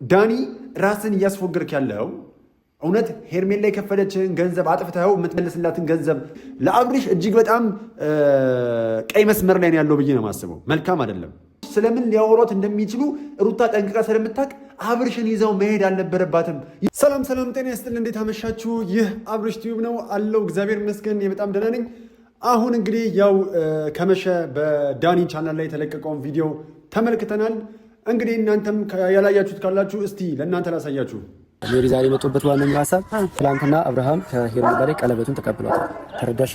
ዳኒ ራስን እያስፎገርክ ያለው እውነት ሄርሜላ የከፈለችን ገንዘብ አጥፍተው የምትመልስላትን ገንዘብ ለአብርሽ እጅግ በጣም ቀይ መስመር ላይ ነው ያለው ብዬ ነው የማስበው። መልካም አይደለም። ስለምን ሊያወሯት እንደሚችሉ ሩታ ጠንቅቃ ስለምታውቅ አብርሽን ይዘው መሄድ አልነበረባትም። ሰላም ሰላም፣ ጤና ይስጥልን። እንዴት አመሻችሁ? ይህ አብርሽ ቲዩብ ነው አለው። እግዚአብሔር ይመስገን በጣም ደህና ነኝ። አሁን እንግዲህ ያው ከመሸ በዳኒ ቻናል ላይ የተለቀቀውን ቪዲዮ ተመልክተናል። እንግዲህ እናንተም ያላያችሁት ካላችሁ እስቲ ለእናንተ ላሳያችሁ። ሜሪ ዛሬ የመጡበት ዋነኛው ሀሳብ ትናንትና አብርሃም ከሄርሜላ ላይ ቀለበቱን ተቀብሏታል። ተረዳሽ?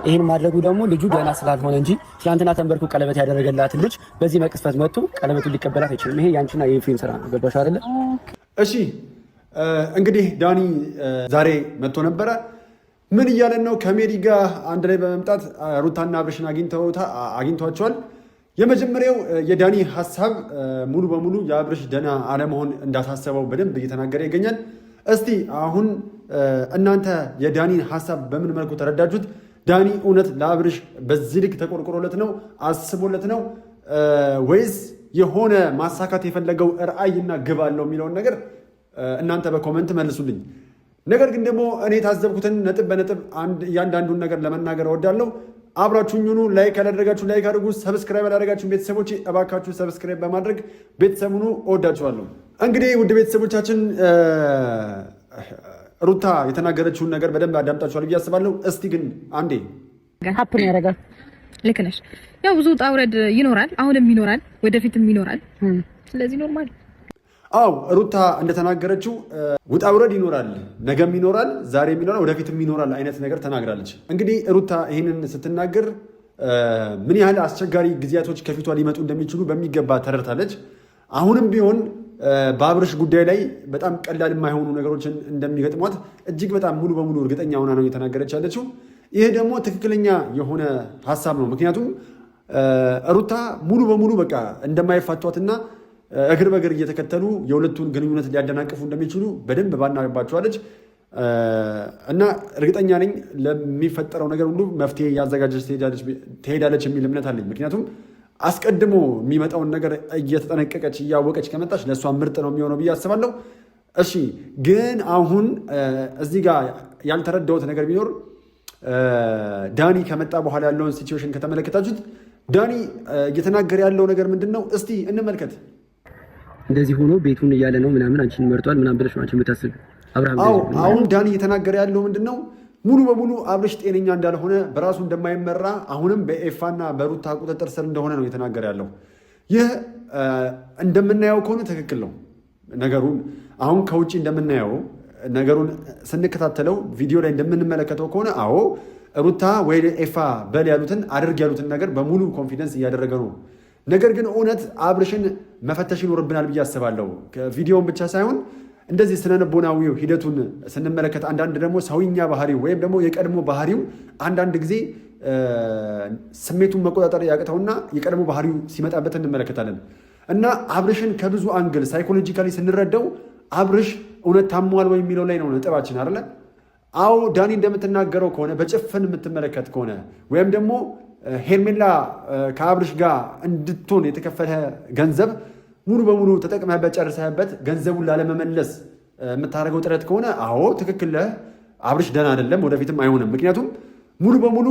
ይህን ማድረጉ ደግሞ ልጁ ገና ስላልሆነ እንጂ ትናንትና ተንበርኩ ቀለበት ያደረገላትን ልጅ በዚህ መቅስፈት መጥቶ ቀለበቱን ሊቀበላት አይችልም። ይሄ ያንቺና የኤፍሬም ስራ ነው። ገባሽ አይደለ? እሺ እንግዲህ ዳኒ ዛሬ መጥቶ ነበረ። ምን እያለን ነው? ከሜሪ ጋር አንድ ላይ በመምጣት ሩታና አብርሽን አግኝቷቸዋል። የመጀመሪያው የዳኒ ሀሳብ ሙሉ በሙሉ የአብርሽ ደህና አለመሆን እንዳሳሰበው በደንብ እየተናገረ ይገኛል። እስቲ አሁን እናንተ የዳኒን ሀሳብ በምን መልኩ ተረዳችሁት? ዳኒ እውነት ለአብርሽ በዚህ ልክ ተቆርቆሮለት ነው አስቦለት ነው ወይስ የሆነ ማሳካት የፈለገው ራዕይና ግብ አለው የሚለውን ነገር እናንተ በኮመንት መልሱልኝ። ነገር ግን ደግሞ እኔ የታዘብኩትን ነጥብ በነጥብ እያንዳንዱን ነገር ለመናገር እወዳለሁ። አብራችሁኝ ሁኑ። ላይክ ያላደረጋችሁ ላይክ አድርጉ። ሰብስክራይብ ያላደረጋችሁ ቤተሰቦች እባካችሁ ሰብስክራይብ በማድረግ ቤተሰብ ሁኑ። እወዳችኋለሁ። እንግዲህ ውድ ቤተሰቦቻችን ሩታ የተናገረችውን ነገር በደንብ አዳምጣችኋል ብዬ አስባለሁ። እስቲ ግን አንዴ ሀፕን ያደርጋል። ልክ ነሽ። ያው ብዙ ውጣ ውረድ ይኖራል፣ አሁንም ይኖራል፣ ወደፊትም ይኖራል። ስለዚህ ኖርማል። አው ሩታ እንደተናገረችው ውጣ ውረድ ይኖራል፣ ነገም ይኖራል፣ ዛሬም ይኖራል፣ ወደፊትም ይኖራል አይነት ነገር ተናግራለች። እንግዲህ ሩታ ይህንን ስትናገር ምን ያህል አስቸጋሪ ጊዜያቶች ከፊቷ ሊመጡ እንደሚችሉ በሚገባ ተረድታለች። አሁንም ቢሆን በአብርሽ ጉዳይ ላይ በጣም ቀላል የማይሆኑ ነገሮችን እንደሚገጥሟት እጅግ በጣም ሙሉ በሙሉ እርግጠኛ ሆና ነው እየተናገረች ያለችው። ይህ ደግሞ ትክክለኛ የሆነ ሀሳብ ነው። ምክንያቱም ሩታ ሙሉ በሙሉ በቃ እንደማይፋቷትና እግር በእግር እየተከተሉ የሁለቱን ግንኙነት ሊያደናቅፉ እንደሚችሉ በደንብ ባናባቸዋለች እና እርግጠኛ ነኝ ለሚፈጠረው ነገር ሁሉ መፍትሄ ያዘጋጀች ትሄዳለች የሚል እምነት አለኝ። ምክንያቱም አስቀድሞ የሚመጣውን ነገር እየተጠነቀቀች እያወቀች ከመጣች ለእሷ ምርጥ ነው የሚሆነው ብዬ አስባለሁ። እሺ ግን አሁን እዚህ ጋር ያልተረዳሁት ነገር ቢኖር ዳኒ ከመጣ በኋላ ያለውን ሲቹዌሽን ከተመለከታችሁት ዳኒ እየተናገረ ያለው ነገር ምንድን ነው? እስቲ እንመልከት። እንደዚህ ሆኖ ቤቱን እያለ ነው ምናምን አንቺን መርጧል ምናምን ብለሽ ነው አንቺ የምታስብ አብርሃም። አሁን ዳኒ እየተናገረ ያለው ምንድን ነው? ሙሉ በሙሉ አብርሽ ጤነኛ እንዳልሆነ በራሱ እንደማይመራ አሁንም በኤፋና በሩታ ቁጥጥር ስር እንደሆነ ነው እየተናገረ ያለው። ይህ እንደምናየው ከሆነ ትክክል ነው ነገሩን። አሁን ከውጭ እንደምናየው ነገሩን ስንከታተለው ቪዲዮ ላይ እንደምንመለከተው ከሆነ አዎ ሩታ ወይ ኤፋ በል ያሉትን አድርግ ያሉትን ነገር በሙሉ ኮንፊደንስ እያደረገ ነው። ነገር ግን እውነት አብርሽን መፈተሽ ይኖርብናል ብዬ አስባለሁ። ቪዲዮውን ብቻ ሳይሆን እንደዚህ ስነልቦናዊው ሂደቱን ስንመለከት አንዳንድ ደግሞ ሰውኛ ባህሪው ወይም ደግሞ የቀድሞ ባህሪው አንዳንድ ጊዜ ስሜቱን መቆጣጠር ያቅተውና የቀድሞ ባህሪው ሲመጣበት እንመለከታለን። እና አብርሽን ከብዙ አንግል ሳይኮሎጂካሊ ስንረዳው አብርሽ እውነት ታሟል ወይ የሚለው ላይ ነው ነጥባችን አይደለ? አዎ ዳኒ እንደምትናገረው ከሆነ በጭፍን የምትመለከት ከሆነ ወይም ደግሞ ሄርሜላ ከአብርሽ ጋር እንድትሆን የተከፈለ ገንዘብ ሙሉ በሙሉ ተጠቅመህበት ጨርሰህበት ገንዘቡን ላለመመለስ የምታደርገው ጥረት ከሆነ አዎ ትክክል ነህ። አብርሽ ደህና አይደለም፣ ወደፊትም አይሆንም። ምክንያቱም ሙሉ በሙሉ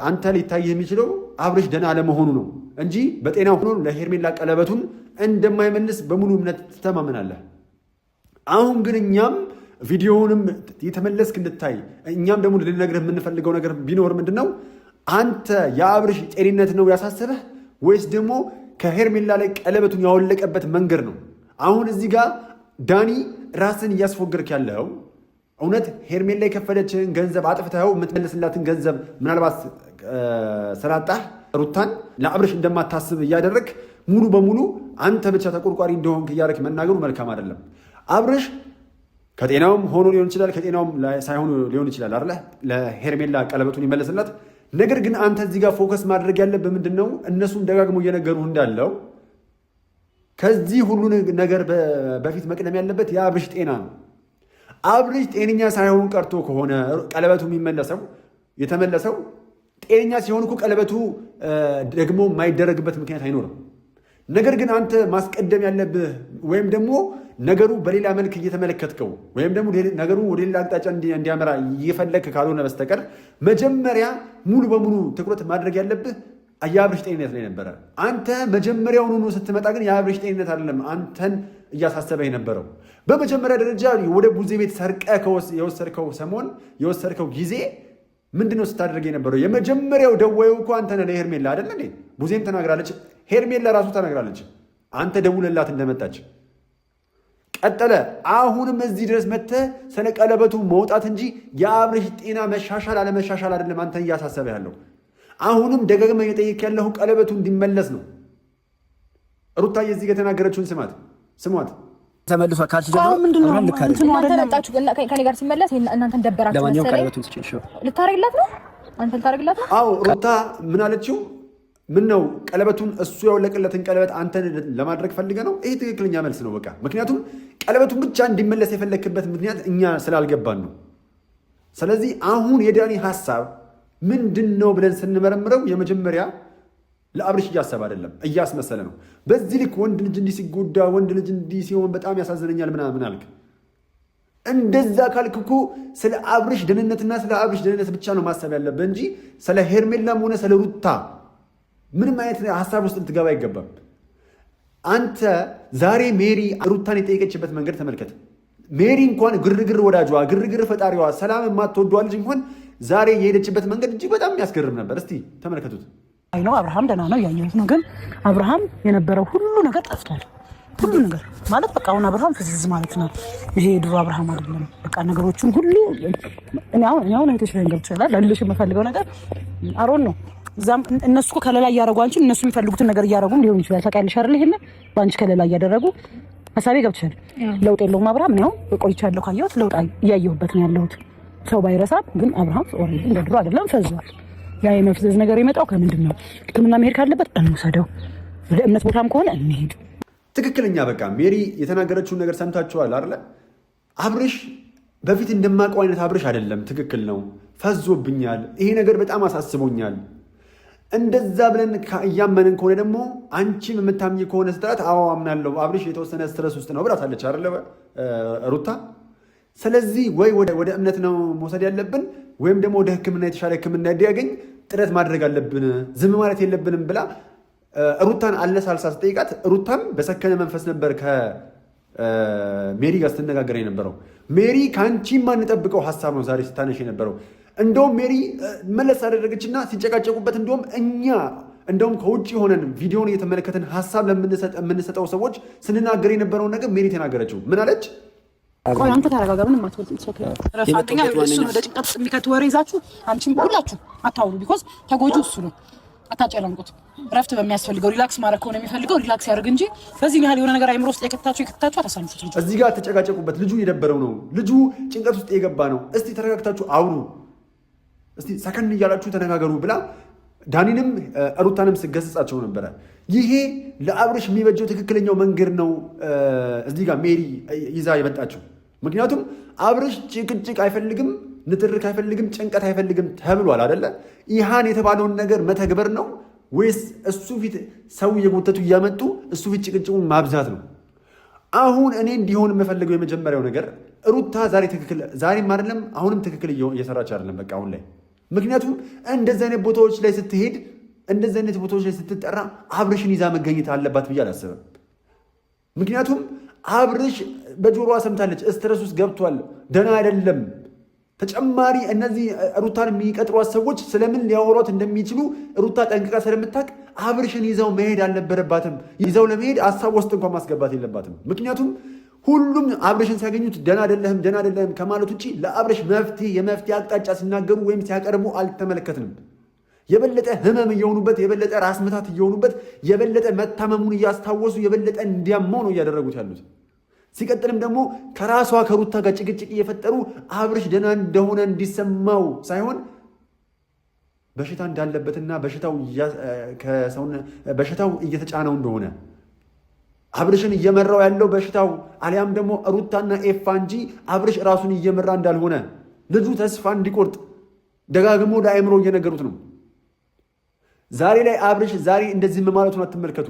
አንተ ሊታይ የሚችለው አብርሽ ደህና አለመሆኑ ነው እንጂ በጤና ሆኖ ለሄርሜላ ቀለበቱን እንደማይመልስ በሙሉ እምነት ትተማመናለህ። አሁን ግን እኛም ቪዲዮውንም የተመለስክ እንድታይ እኛም ደግሞ ልንነግርህ የምንፈልገው ነገር ቢኖር ምንድን ነው? አንተ የአብርሽ ጤንነት ነው ያሳሰበህ ወይስ ደግሞ ከሄርሜላ ላይ ቀለበቱን ያወለቀበት መንገድ ነው? አሁን እዚህ ጋር ዳኒ ራስን እያስፎገርክ ያለው እውነት ሄርሜላ የከፈለችን ገንዘብ አጥፍተኸው የምትመልስላትን ገንዘብ ምናልባት ስላጣህ ሩታን ለአብርሽ እንደማታስብ እያደረግ ሙሉ በሙሉ አንተ ብቻ ተቆርቋሪ እንደሆንክ እያደረክ መናገሩ መልካም አይደለም። አብርሽ ከጤናውም ሆኖ ሊሆን ይችላል፣ ከጤናውም ሳይሆን ሊሆን ይችላል አይደለ ለሄርሜላ ቀለበቱን ይመለስላት። ነገር ግን አንተ እዚህ ጋር ፎከስ ማድረግ ያለብህ ምንድን ነው? እነሱም ደጋግሞ እየነገሩህ እንዳለው ከዚህ ሁሉ ነገር በፊት መቅደም ያለበት የአብርሽ ጤና ነው። አብርሽ ጤነኛ ሳይሆን ቀርቶ ከሆነ ቀለበቱ የተመለሰው ጤነኛ ሲሆን እኮ ቀለበቱ ደግሞ የማይደረግበት ምክንያት አይኖርም። ነገር ግን አንተ ማስቀደም ያለብህ ወይም ደግሞ ነገሩ በሌላ መልክ እየተመለከትከው ወይም ደግሞ ነገሩ ወደ ሌላ አቅጣጫ እንዲያመራ እየፈለክ ካልሆነ በስተቀር መጀመሪያ ሙሉ በሙሉ ትኩረት ማድረግ ያለብህ የአብርሽ ጤንነት ላይ ነበረ። አንተ መጀመሪያውኑ ስትመጣ ግን የአብርሽ ጤንነት አይደለም አንተን እያሳሰበ የነበረው። በመጀመሪያ ደረጃ ወደ ቡዜ ቤት ሰርቀ የወሰድከው ሰሞን የወሰድከው ጊዜ ምንድነው ስታደርግ የነበረው? የመጀመሪያው ደዋዩ እኮ አንተ ነህ ለሄርሜላ አይደል እንዴ? ቡዜም ተናግራለች፣ ሄርሜላ ራሱ ተናግራለች አንተ ደውለላት እንደመጣች። ቀጠለ። አሁንም እዚህ ድረስ መጥተህ ስለ ቀለበቱ መውጣት እንጂ የአብርሽ ጤና መሻሻል አለመሻሻል አይደለም አንተን እያሳሰበ ያለው። አሁንም ደጋግመህ እየጠየቅ ያለው ቀለበቱ እንዲመለስ ነው። ሩታዬ እዚህ ጋር የተናገረችውን ስሟት። ተመልሶ ካልሽ ደግሞ ምንድነው እናንተ መጣችሁ ከኔ ጋር ሲመለስ እናንተ እንደበራችሁ መሰለኝ። ለማንኛውም ቀለበቱን ስጪ። ልታረግላት ነው አንተ ልታረግላት ነው? አዎ ሩታ ምን አለችው? ምን ነው ቀለበቱን እሱ ያወለቀለትን ቀለበት አንተ ለማድረግ ፈልገ ነው? ይሄ ትክክለኛ መልስ ነው በቃ። ምክንያቱም ቀለበቱን ብቻ እንዲመለስ የፈለክበት ምክንያት እኛ ስላልገባን ነው። ስለዚህ አሁን የዳኒ ሐሳብ ምንድን ነው ብለን ስንመረምረው የመጀመሪያ ለአብርሽ እያሰብ አይደለም፣ እያስመሰለ ነው። በዚህ ልክ ወንድ ልጅ እንዲህ ሲጎዳ፣ ወንድ ልጅ እንዲህ ሲሆን በጣም ያሳዝነኛል ምናምን አልክ። እንደዛ ካልክ እኮ ስለ አብርሽ ደህንነትና ስለ አብርሽ ደህንነት ብቻ ነው ማሰብ ያለብህ እንጂ ስለ ሄርሜላም ሆነ ስለ ሩታ ምንም አይነት ሀሳብ ውስጥ ልትገባ አይገባም። አንተ ዛሬ ሜሪ ሩታን የጠየቀችበት መንገድ ተመልከት። ሜሪ እንኳን ግርግር ወዳጇ፣ ግርግር ፈጣሪዋ፣ ሰላም የማትወዷ ልጅ እንኳን ዛሬ የሄደችበት መንገድ እጅግ በጣም የሚያስገርም ነበር። እስቲ ተመልከቱት። አይ ነው አብርሃም ደህና ነው ያየሁት ነው። ግን አብርሃም የነበረው ሁሉ ነገር ጠፍቷል። ሁሉ ነገር ማለት በቃ አሁን አብርሃም ፍዝዝ ማለት ነው። ይሄ ድሮ አብርሃም አይደለም። በቃ ነገሮችን ሁሉ እኔ አሁን እህቶች ላይ እንገብቻ ይችላል ለልሽ የምፈልገው ነገር አሮን ነው። እዛም እነሱ እኮ ከለላ እያደረጉ አንቺ እነሱ የሚፈልጉትን ነገር እያደረጉ ሊሆን ይችላል። ታውቂያለሽ አይደል? ይሄን በአንቺ ከለላ እያደረጉ ሀሳቤ ገብቻለሁ። ለውጥ የለውም አብርሃም ነው። ቆይቻለሁ ካየሁት ለውጥ እያየሁበት ነው ያለሁት። ሰው ባይረሳም ግን አብርሃም ኦሬዲ እንደ ድሮ አይደለም፣ ፈዟል። ያ የመፍዘዝ ነገር የመጣው ከምንድን ነው? ሕክምና መሄድ ካለበት እንውሰደው፣ ወደ እምነት ቦታም ከሆነ እንሄድ። ትክክለኛ በቃ ሜሪ የተናገረችውን ነገር ሰምታችኋል አይደለ? አብርሽ በፊት እንደማውቀው አይነት አብርሽ አይደለም። ትክክል ነው፣ ፈዞብኛል፣ ይሄ ነገር በጣም አሳስቦኛል። እንደዛ ብለን እያመንን ከሆነ ደግሞ አንቺም የምታምኝ ከሆነ ስትላት አዎ አምናለሁ አብርሽ የተወሰነ ስትረስ ውስጥ ነው ብላታለች አይደለ ሩታ? ስለዚህ ወይ ወደ እምነት ነው መውሰድ ያለብን ወይም ደግሞ ወደ ሕክምና የተሻለ ሕክምና እንዲያገኝ ጥረት ማድረግ አለብን፣ ዝም ማለት የለብንም ብላ ሩታን አለሳልሳ ስጠይቃት ሩታም በሰከነ መንፈስ ነበር ከሜሪ ጋር ስትነጋገር የነበረው። ሜሪ ከአንቺ የማንጠብቀው ሀሳብ ነው ዛሬ ስታነሽ የነበረው። እንደውም ሜሪ መለስ አደረገችና ሲጨቃጨቁበት እንደውም ከውጭ ሆነን ቪዲዮን እየተመለከትን ሀሳብ የምንሰጠው ሰዎች ስንናገር የነበረውን ነገር ሜሪ ተናገረችው። ምን አለች? ቆይ አንተ ተረጋጋ። ምንም አትወልም። ረፋተኛ እሱ ወደ ጭንቀት የሚከት ወሬ ይዛችሁ አንቺም ሁላችሁ አታውሩ። ቢኮዝ ተጎጂው እሱ ነው። አታጨለምቁት። ረፍት በሚያስፈልገው ሪላክስ ማድረግ ከሆነ የሚፈልገው ሪላክስ ያደርግ እንጂ በዚህ ያህል የሆነ ነገር አይምሮ ውስጥ የከታችሁ አታሳንፉት። እዚህ ጋር ተጨቃጨቁበት። ልጁ የደበረው ነው። ልጁ ጭንቀት ውስጥ የገባ ነው። እስቲ ተረጋግታችሁ አውሩ፣ እስቲ ሰከን እያላችሁ ተነጋገሩ ብላ ዳኒንም ሩታንም ስገሰጻቸው ነበረ። ይሄ ለአብርሽ የሚበጀው ትክክለኛው መንገድ ነው። እዚህ ጋር ሜሪ ይዛ የመጣችው ምክንያቱም አብርሽ ጭቅጭቅ አይፈልግም፣ ንትርክ አይፈልግም፣ ጭንቀት አይፈልግም ተብሏል አይደለ? ይሃን የተባለውን ነገር መተግበር ነው ወይስ እሱ ፊት ሰው እየጎተቱ እያመጡ እሱ ፊት ጭቅጭቁን ማብዛት ነው? አሁን እኔ እንዲሆን የምፈልገው የመጀመሪያው ነገር ሩታ ዛሬም አይደለም አሁንም ትክክል እየሰራች አይደለም በቃ አሁን ላይ። ምክንያቱም እንደዚህ አይነት ቦታዎች ላይ ስትሄድ እንደዚህ አይነት ቦታዎች ላይ ስትጠራ አብርሽን ይዛ መገኘት አለባት ብዬ አላስብም። ምክንያቱም አብርሽ በጆሮዋ ሰምታለች፣ ስትረስ ውስጥ ገብቷል፣ ደህና አይደለም። ተጨማሪ እነዚህ ሩታን የሚቀጥሯት ሰዎች ስለምን ሊያወሯት እንደሚችሉ ሩታ ጠንቅቃ ስለምታውቅ አብርሽን ይዘው መሄድ አልነበረባትም። ይዘው ለመሄድ ሀሳብ ውስጥ እንኳን ማስገባት የለባትም። ምክንያቱም ሁሉም አብርሽን ሲያገኙት ደህና አይደለህም ከማለት ውጭ ለአብርሽ የመፍትሄ አቅጣጫ ሲናገሩ ወይም ሲያቀርቡ አልተመለከትንም። የበለጠ ህመም እየሆኑበት፣ የበለጠ ራስ ምታት እየሆኑበት፣ የበለጠ መታመሙን እያስታወሱ የበለጠ እንዲያማው ነው እያደረጉት ያሉት። ሲቀጥልም ደግሞ ከራሷ ከሩታ ጋር ጭቅጭቅ እየፈጠሩ አብርሽ ደህና እንደሆነ እንዲሰማው ሳይሆን በሽታ እንዳለበትና በሽታው እየተጫነው እንደሆነ አብርሽን እየመራው ያለው በሽታው አሊያም ደግሞ ሩታና ኤፋ እንጂ አብርሽ ራሱን እየመራ እንዳልሆነ ልጁ ተስፋ እንዲቆርጥ ደጋግሞ ለአእምሮ እየነገሩት ነው። ዛሬ ላይ አብርሽ ዛሬ እንደዚህ ማለቱን አትመልከቱ።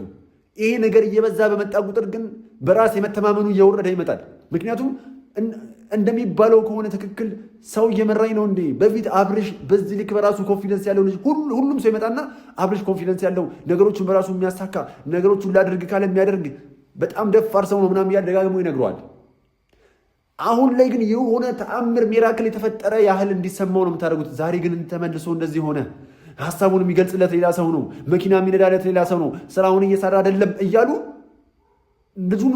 ይሄ ነገር እየበዛ በመጣ ቁጥር ግን በራስ የመተማመኑ እየወረደ ይመጣል። ምክንያቱም እንደሚባለው ከሆነ ትክክል ሰው እየመራኝ ነው እንዴ? በፊት አብርሽ በዚህ ልክ በራሱ ኮንፊደንስ ያለው ልጅ ሁሉም ሰው ይመጣና አብርሽ ኮንፊደንስ ያለው ነገሮቹን በራሱ የሚያሳካ ነገሮቹን ላድርግ ካለ የሚያደርግ በጣም ደፋር ሰው ነው ምናምን እያደጋግሞ ይነግረዋል። አሁን ላይ ግን የሆነ ተአምር ሚራክል የተፈጠረ ያህል እንዲሰማው ነው የምታደርጉት። ዛሬ ግን ተመልሶ እንደዚህ ሆነ። ሀሳቡን የሚገልጽለት ሌላ ሰው ነው፣ መኪና የሚነዳለት ሌላ ሰው ነው፣ ስራውን እየሰራ አይደለም እያሉ ልጁን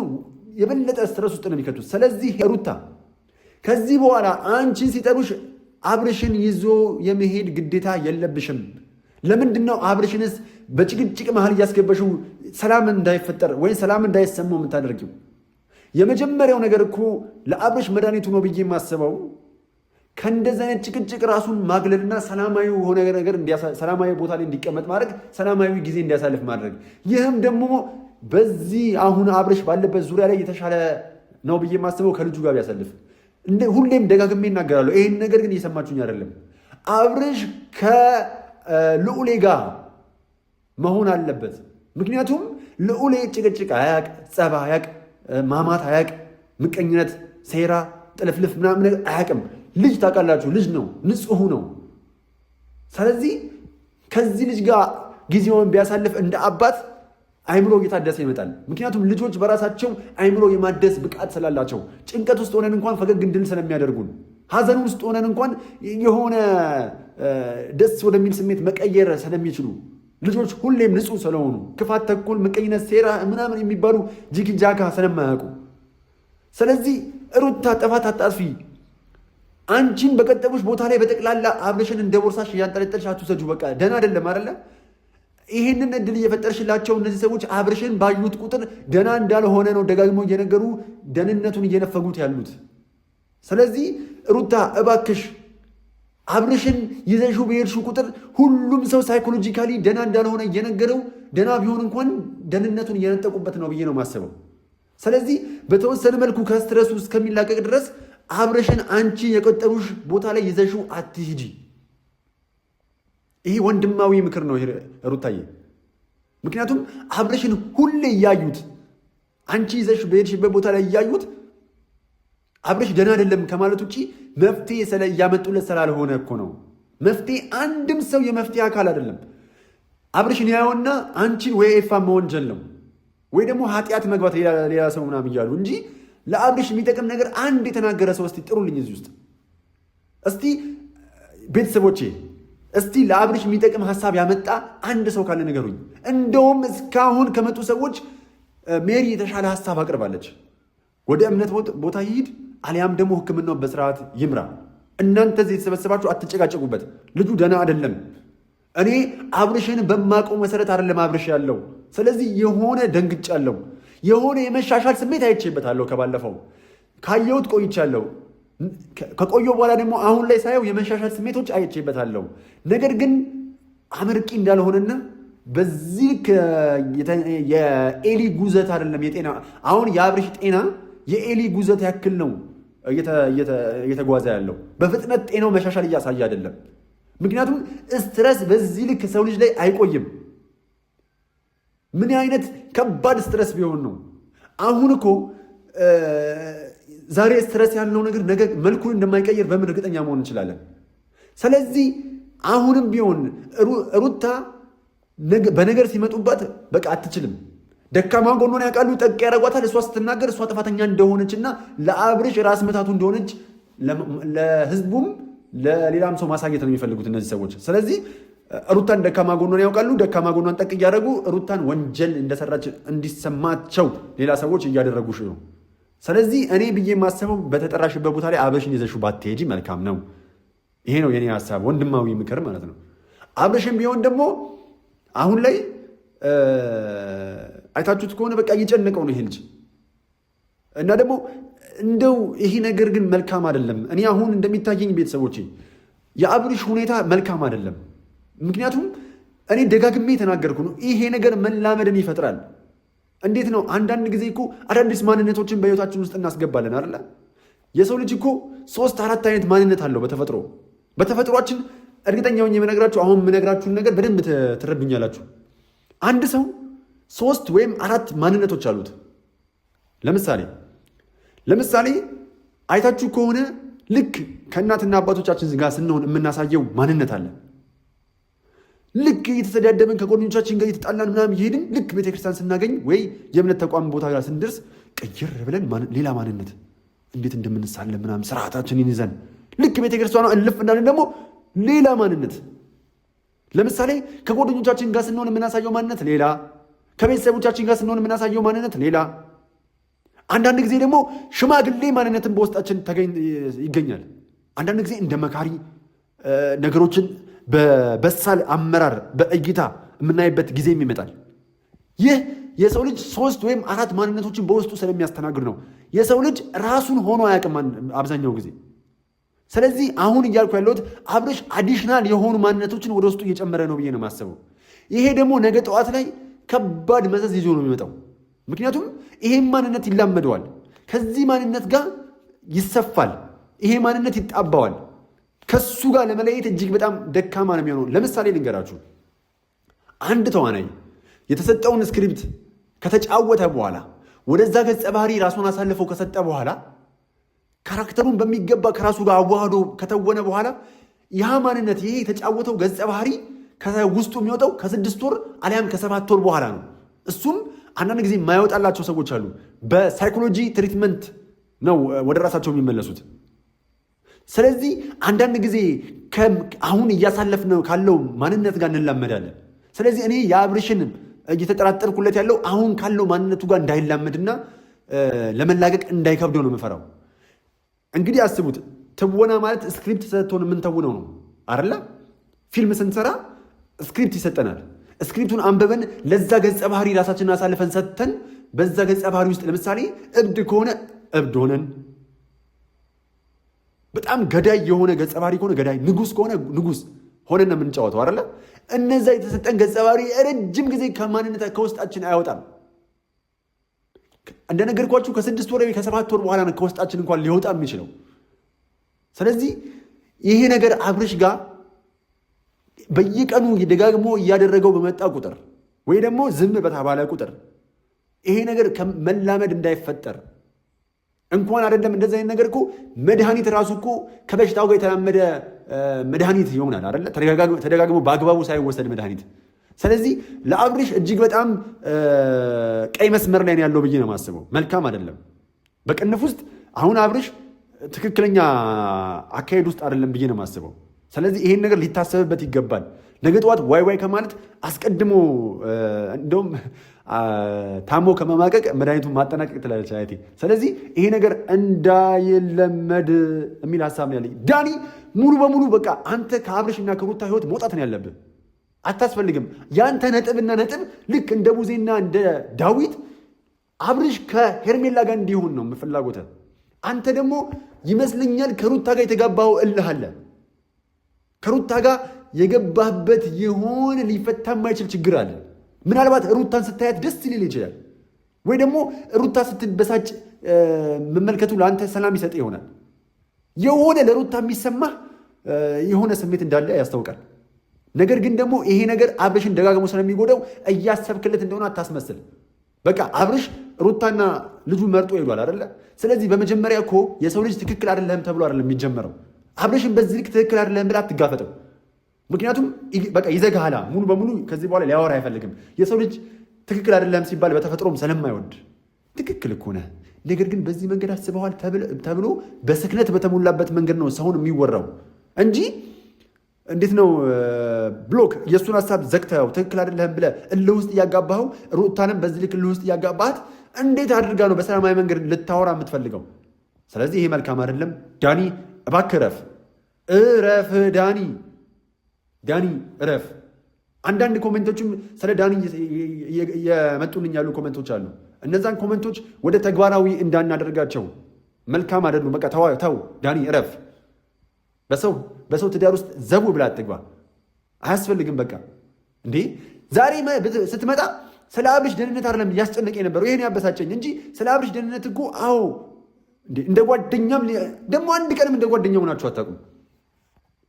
የበለጠ ስትረስ ውስጥ ነው የሚከቱት። ስለዚህ ሩታ ከዚህ በኋላ አንቺን ሲጠሩሽ አብርሽን ይዞ የመሄድ ግዴታ የለብሽም። ለምንድነው አብርሽንስ በጭቅጭቅ መሃል እያስገበሽው ሰላም እንዳይፈጠር ወይም ሰላም እንዳይሰማው የምታደርጊው? የመጀመሪያው ነገር እኮ ለአብርሽ መድኃኒቱ ነው ብዬ የማስበው ከእንደዚህ አይነት ጭቅጭቅ ራሱን ማግለልና ሰላማዊ ሆነ ነገር ሰላማዊ ቦታ ላይ እንዲቀመጥ ማድረግ፣ ሰላማዊ ጊዜ እንዲያሳልፍ ማድረግ። ይህም ደግሞ በዚህ አሁን አብርሽ ባለበት ዙሪያ ላይ የተሻለ ነው ብዬ የማስበው ከልጁ ጋር ቢያሳልፍ። ሁሌም ደጋግሜ እናገራለሁ። ይህን ነገር ግን እየሰማችሁኝ አይደለም። አብርሽ ከልዑሌ ጋር መሆን አለበት። ምክንያቱም ልዑሌ ጭቅጭቅ አያቅ፣ ጸባ አያቅ፣ ማማት አያቅ፣ ምቀኝነት፣ ሴራ፣ ጥልፍልፍ ምናምን ነገር አያቅም። ልጅ ታውቃላችሁ፣ ልጅ ነው፣ ንጹሕ ነው። ስለዚህ ከዚህ ልጅ ጋር ጊዜውን ቢያሳልፍ እንደ አባት አይምሮ እየታደሰ ይመጣል። ምክንያቱም ልጆች በራሳቸው አይምሮ የማደስ ብቃት ስላላቸው ጭንቀት ውስጥ ሆነን እንኳን ፈገግ እንድል ስለሚያደርጉን፣ ሀዘን ውስጥ ሆነን እንኳን የሆነ ደስ ወደሚል ስሜት መቀየር ስለሚችሉ ልጆች ሁሌም ንጹሕ ስለሆኑ ክፋት፣ ተኩል፣ ምቀኝነት፣ ሴራ ምናምን የሚባሉ ጂግጃጋ ስለማያውቁ፣ ስለዚህ ሩታ ጥፋት አታጥፊ። አንቺን በቀጠቡሽ ቦታ ላይ በጠቅላላ አብርሽን እንደ ቦርሳሽ እያንጠለጠልሽ አትውሰጁ። በቃ ደህና አይደለም አይደለ? ይህንን እድል እየፈጠርሽላቸው እነዚህ ሰዎች አብርሽን ባዩት ቁጥር ደህና እንዳልሆነ ነው ደጋግሞ እየነገሩ ደህንነቱን እየነፈጉት ያሉት። ስለዚህ ሩታ እባክሽ አብርሽን ይዘሽው በሄድሽው ቁጥር ሁሉም ሰው ሳይኮሎጂካሊ ደህና እንዳልሆነ እየነገረው ደህና ቢሆን እንኳን ደህንነቱን እየነጠቁበት ነው ብዬ ነው የማስበው። ስለዚህ በተወሰነ መልኩ ከስትረሱ እስከሚላቀቅ ድረስ አብርሽን አንቺ የቀጠሩሽ ቦታ ላይ ይዘሽው አትሂጂ። ይሄ ወንድማዊ ምክር ነው ሩታዬ። ምክንያቱም አብርሽን ሁሌ እያዩት አንቺ ይዘሽ በሄድሽበት ቦታ ላይ እያዩት አብርሽ ደህና አይደለም ከማለት ውጭ መፍትሄ እያመጡለት ስላልሆነ እኮ ነው። መፍትሄ አንድም ሰው የመፍትሄ አካል አይደለም። አብርሽን ያየውና አንቺን ወይ ኤፋ መወንጀል ነው ወይ ደግሞ ኃጢአት መግባት ሌላ ሰው ምናምን እያሉ እንጂ ለአብርሽ የሚጠቅም ነገር አንድ የተናገረ ሰው እስቲ ጥሩልኝ እዚህ ውስጥ። እስቲ ቤተሰቦቼ እስቲ ለአብርሽ የሚጠቅም ሀሳብ ያመጣ አንድ ሰው ካለ ንገሩኝ። እንደውም እስካሁን ከመጡ ሰዎች ሜሪ የተሻለ ሀሳብ አቅርባለች። ወደ እምነት ቦታ ይሂድ አሊያም ደግሞ ሕክምናው በስርዓት ይምራ። እናንተ እዚህ የተሰበሰባችሁ አትጨቃጨቁበት። ልጁ ደህና አይደለም። እኔ አብርሽን በማውቀው መሰረት አይደለም አብርሽ ያለው። ስለዚህ የሆነ ደንግጫለሁ። የሆነ የመሻሻል ስሜት አይቼበታለሁ። ከባለፈው ካየሁት ቆይቻለሁ። ከቆየሁ በኋላ ደግሞ አሁን ላይ ሳየው የመሻሻል ስሜቶች አይቼበታለሁ። ነገር ግን አመርቂ እንዳልሆነና በዚህ የኤሊ ጉዘት አይደለም የጤና አሁን የአብርሽ ጤና የኤሊ ጉዘት ያክል ነው እየተጓዘ ያለው። በፍጥነት ጤናው መሻሻል እያሳየ አይደለም። ምክንያቱም ስትረስ በዚህ ልክ ሰው ልጅ ላይ አይቆይም። ምን አይነት ከባድ ስትረስ ቢሆን ነው? አሁን እኮ ዛሬ ስትረስ ያለው ነገር ነገ መልኩን እንደማይቀየር በምን እርግጠኛ መሆን እንችላለን? ስለዚህ አሁንም ቢሆን ሩታ በነገር ሲመጡባት በቃ አትችልም። ደካማ ጎኗን ያውቃሉ፣ ጠቅ ያደርጓታል። እሷ ስትናገር እሷ ጥፋተኛ እንደሆነችና ለአብርሽ ራስ ምታቱ እንደሆነች ለህዝቡም ለሌላም ሰው ማሳየት ነው የሚፈልጉት እነዚህ ሰዎች። ስለዚህ ሩታን ደካማ ጎኗን ያውቃሉ። ደካማ ጎኗን ጠቅ እያደረጉ ሩታን ወንጀል እንደሰራች እንዲሰማቸው ሌላ ሰዎች እያደረጉሽ ነው። ስለዚህ እኔ ብዬ የማስበው በተጠራሽበት ቦታ ላይ አብርሽን ይዘሽው ባትሄጂ መልካም ነው። ይሄ ነው የኔ ሀሳብ፣ ወንድማዊ ምክር ማለት ነው። አብርሽን ቢሆን ደግሞ አሁን ላይ አይታችሁት ከሆነ በቃ እየጨነቀው ነው ይሄ ልጅ እና ደግሞ እንደው ይሄ ነገር ግን መልካም አይደለም። እኔ አሁን እንደሚታየኝ ቤተሰቦቼ የአብርሽ ሁኔታ መልካም አይደለም። ምክንያቱም እኔ ደጋግሜ የተናገርኩ ነው፣ ይሄ ነገር መላመድን ይፈጥራል። እንዴት ነው? አንዳንድ ጊዜ እኮ አዳዲስ ማንነቶችን በህይወታችን ውስጥ እናስገባለን አይደለ? የሰው ልጅ እኮ 3-4 አይነት ማንነት አለው በተፈጥሯችን። እርግጠኛውን የምነግራችሁ አሁን የምነግራችሁን ነገር በደንብ ትረዱኛላችሁ። አንድ ሰው 3 ወይም 4 ማንነቶች አሉት። ለምሳሌ አይታችሁ ከሆነ ልክ ከእናትና አባቶቻችን ጋር ስንሆን የምናሳየው ማንነት አለ። ልክ እየተሰዳደብን ከጓደኞቻችን ጋር እየተጣላን ምናምን እየሄድን ልክ ቤተክርስቲያን ስናገኝ ወይ የእምነት ተቋም ቦታ ጋር ስንደርስ ቀይር ብለን ሌላ ማንነት እንዴት እንደምንሳለን ምናምን ስርዓታችንን ይዘን ልክ ቤተክርስቲያኗ እልፍ እንዳለን ደግሞ ሌላ ማንነት። ለምሳሌ ከጓደኞቻችን ጋር ስንሆን የምናሳየው ማንነት ሌላ፣ ከቤተሰቦቻችን ጋር ስንሆን የምናሳየው ማንነት ሌላ። አንዳንድ ጊዜ ደግሞ ሽማግሌ ማንነትን በውስጣችን ይገኛል። አንዳንድ ጊዜ እንደ መካሪ ነገሮችን በበሳል አመራር በእይታ የምናይበት ጊዜም ይመጣል። ይህ የሰው ልጅ 3 ወይም 4 ማንነቶችን በውስጡ ስለሚያስተናግድ ነው። የሰው ልጅ ራሱን ሆኖ አያውቅም አብዛኛው ጊዜ። ስለዚህ አሁን እያልኩ ያለሁት አብርሽ አዲሽናል የሆኑ ማንነቶችን ወደ ውስጡ እየጨመረ ነው ብዬ ነው የማስበው። ይሄ ደግሞ ነገ ጠዋት ላይ ከባድ መዘዝ ይዞ ነው የሚመጣው። ምክንያቱም ይሄን ማንነት ይላመደዋል፣ ከዚህ ማንነት ጋር ይሰፋል፣ ይሄ ማንነት ይጣባዋል። ከሱ ጋር ለመለየት እጅግ በጣም ደካማ ነው የሚሆነው። ለምሳሌ ልንገራችሁ። አንድ ተዋናይ የተሰጠውን ስክሪፕት ከተጫወተ በኋላ ወደዛ ገጸ ባህሪ ራሱን አሳልፈው ከሰጠ በኋላ ካራክተሩን በሚገባ ከራሱ ጋር አዋህዶ ከተወነ በኋላ ያ ማንነት ይሄ የተጫወተው ገጸ ባህሪ ከውስጡ የሚወጣው ከ6 ወር አሊያም ከ7 ወር በኋላ ነው። እሱም አንዳንድ ጊዜ የማይወጣላቸው ሰዎች አሉ። በሳይኮሎጂ ትሪትመንት ነው ወደ ራሳቸው የሚመለሱት። ስለዚህ አንዳንድ ጊዜ አሁን እያሳለፍነው ካለው ማንነት ጋር እንላመዳለን። ስለዚህ እኔ የአብርሽን እየተጠራጠርኩለት ያለው አሁን ካለው ማንነቱ ጋር እንዳይላመድና ለመላቀቅ እንዳይከብደው ነው የምፈራው። እንግዲህ አስቡት፣ ትወና ማለት ስክሪፕት ሰጥቶን የምንተውነው ነው አይደለ? ፊልም ስንሰራ ስክሪፕት ይሰጠናል። ስክሪፕቱን አንበበን ለዛ ገጸ ባህሪ ራሳችንን አሳልፈን ሰጥተን በዛ ገጸ ባህሪ ውስጥ ለምሳሌ እብድ ከሆነ እብድ ሆነን፣ በጣም ገዳይ የሆነ ገጸ ባህሪ ከሆነ ገዳይ፣ ንጉስ ከሆነ ንጉስ ሆነን ነው የምንጫወተው አይደለ? እነዛ የተሰጠን ገጸ ባህሪ ረጅም ጊዜ ከማንነት ከውስጣችን አይወጣም። እንደነገርኳችሁ ከ6 ወር ወይ ከ7 ወር በኋላ ከውስጣችን እንኳን ሊወጣ የሚችለው። ስለዚህ ይሄ ነገር አብርሽ ጋር በየቀኑ ደጋግሞ እያደረገው በመጣ ቁጥር ወይ ደግሞ ዝም በተባለ ቁጥር ይሄ ነገር ከመላመድ እንዳይፈጠር እንኳን አይደለም እንደዚህ አይነት ነገር እኮ መድኃኒት ራሱ እኮ ከበሽታው ጋር የተላመደ መድኃኒት ይሆናል አይደለ? ተደጋግሞ በአግባቡ ሳይወሰድ መድኃኒት። ስለዚህ ለአብርሽ እጅግ በጣም ቀይ መስመር ላይ ያለው ብዬ ነው የማስበው። መልካም አይደለም። በቅንፍ ውስጥ አሁን አብርሽ ትክክለኛ አካሄድ ውስጥ አይደለም ብዬ ነው የማስበው። ስለዚህ ይሄን ነገር ሊታሰብበት ይገባል። ነገ ጠዋት ዋይ ከማለት አስቀድሞ እንደውም ታሞ ከመማቀቅ መድኃኒቱን ማጠናቀቅ ትላለች አያቴ። ስለዚህ ይሄ ነገር እንዳይለመድ የሚል ሀሳብ ነው ያለኝ። ዳኒ ሙሉ በሙሉ በቃ አንተ ከአብርሽና ከሩታ ህይወት መውጣት ነው ያለብህ። አታስፈልግም። ያንተ ነጥብና ነጥብ ልክ እንደ ሙሴና እንደ ዳዊት አብርሽ ከሄርሜላ ጋር እንዲሆን ነው ፍላጎትህ። አንተ ደግሞ ይመስለኛል ከሩታ ጋር የተጋባው እልህ አለ። ከሩታ ጋር የገባህበት የሆነ ሊፈታ የማይችል ችግር አለ። ምናልባት ሩታን ስታያት ደስ ሊል ይችላል፣ ወይ ደግሞ ሩታ ስትበሳጭ መመልከቱ ለአንተ ሰላም ይሰጥ ይሆናል። የሆነ ለሩታ የሚሰማህ የሆነ ስሜት እንዳለ ያስታውቃል። ነገር ግን ደግሞ ይሄ ነገር አብርሽን ደጋግሞ ስለሚጎዳው እያሰብክለት እንደሆነ አታስመስል። በቃ አብርሽ ሩታና ልጁ መርጦ ሄዷል አይደለ? ስለዚህ በመጀመሪያ እኮ የሰው ልጅ ትክክል አይደለም ተብሎ አይደለም የሚጀመረው። አብርሽን በዚህ ልክ ትክክል አይደለም ብለህ አትጋፈጠው። ምክንያቱም በቃ ይዘጋሃላ። ሙሉ በሙሉ ከዚህ በኋላ ሊያወራ አይፈልግም። የሰው ልጅ ትክክል አይደለም ሲባል በተፈጥሮም ስለማይወድ ትክክል እኮ ነህ፣ ነገር ግን በዚህ መንገድ አስበዋል ተብሎ በስክነት በተሞላበት መንገድ ነው ሰውን የሚወራው እንጂ እንዴት ነው ብሎክ የእሱን ሀሳብ ዘግተው ትክክል አይደለም ብለህ እልህ ውስጥ እያጋባኸው ሩታንም በዚህ ልክ እልህ ውስጥ እያጋባሃት እንዴት አድርጋ ነው በሰላማዊ መንገድ ልታወራ የምትፈልገው? ስለዚህ ይሄ መልካም አይደለም። ዳኒ እባክህ እረፍ። ዳኒ እረፍ። አንዳንድ ኮሜንቶችም ስለ ዳኒ የመጡልኝ ያሉ ኮሜንቶች አሉ። እነዛን ኮሜንቶች ወደ ተግባራዊ እንዳናደርጋቸው መልካም አይደሉም። በቃ ተው ዳኒ እረፍ። በሰው ትዳር ውስጥ ዘቡ ብላ አትግባ። አያስፈልግም። በቃ እንዴ ዛሬ ስትመጣ ስለ አብርሽ ደህንነት አይደለም ያስጨነቀ የነበረው ይሄን ያበሳጨኝ እንጂ ስለ አብርሽ ደህንነት እኮ አዎ እንደ ጓደኛም ደግሞ አንድ ቀንም እንደ ጓደኛ ሆናችሁ አታውቁም።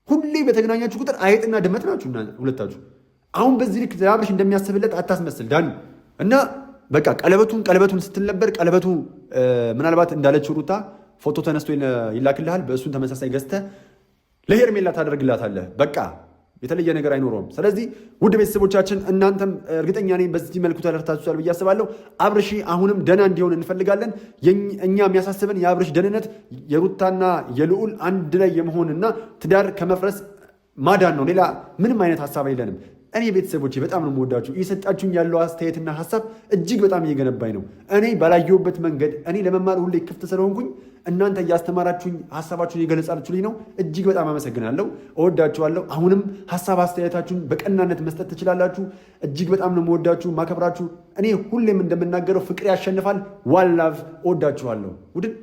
ሁሌ በተገናኛችሁ ቁጥር አይጥና ድመት ናችሁ ሁለታችሁ። አሁን በዚህ ልክ አብርሽ እንደሚያስብለት አታስመስል ዳኒ። እና በቃ ቀለበቱን ስትል ነበር። ቀለበቱ ምናልባት እንዳለችው ሩታ ፎቶ ተነስቶ ይላክልሃል። በእሱን ተመሳሳይ ገዝተህ ለሄርሜላ ታደርግላታለህ። በቃ የተለየ ነገር አይኖረውም። ስለዚህ ውድ ቤተሰቦቻችን እናንተም እርግጠኛ ነኝ በዚህ መልኩ ተረድታችኋል ብዬ አስባለሁ። አብርሽ አሁንም ደህና እንዲሆን እንፈልጋለን። እኛ የሚያሳስበን የአብርሽ ደህንነት የሩታና የልዑል አንድ ላይ የመሆንና ትዳር ከመፍረስ ማዳን ነው። ሌላ ምንም አይነት ሀሳብ የለንም። እኔ ቤተሰቦቼ በጣም ነው የምወዳችሁ። እየሰጣችሁኝ ያለው አስተያየትና ሀሳብ እጅግ በጣም እየገነባኝ ነው። እኔ ባላየሁበት መንገድ እኔ ለመማር ሁሌ ክፍት ስለሆንኩኝ እናንተ እያስተማራችሁኝ ሀሳባችሁን እየገለጻችሁልኝ ነው። እጅግ በጣም አመሰግናለሁ። እወዳችኋለሁ። አሁንም ሀሳብ አስተያየታችሁን በቀናነት መስጠት ትችላላችሁ። እጅግ በጣም ነው የምወዳችሁ ማከብራችሁ። እኔ ሁሌም እንደምናገረው ፍቅር ያሸንፋል። ዋን ላቭ። እወዳችኋለሁ ውድድ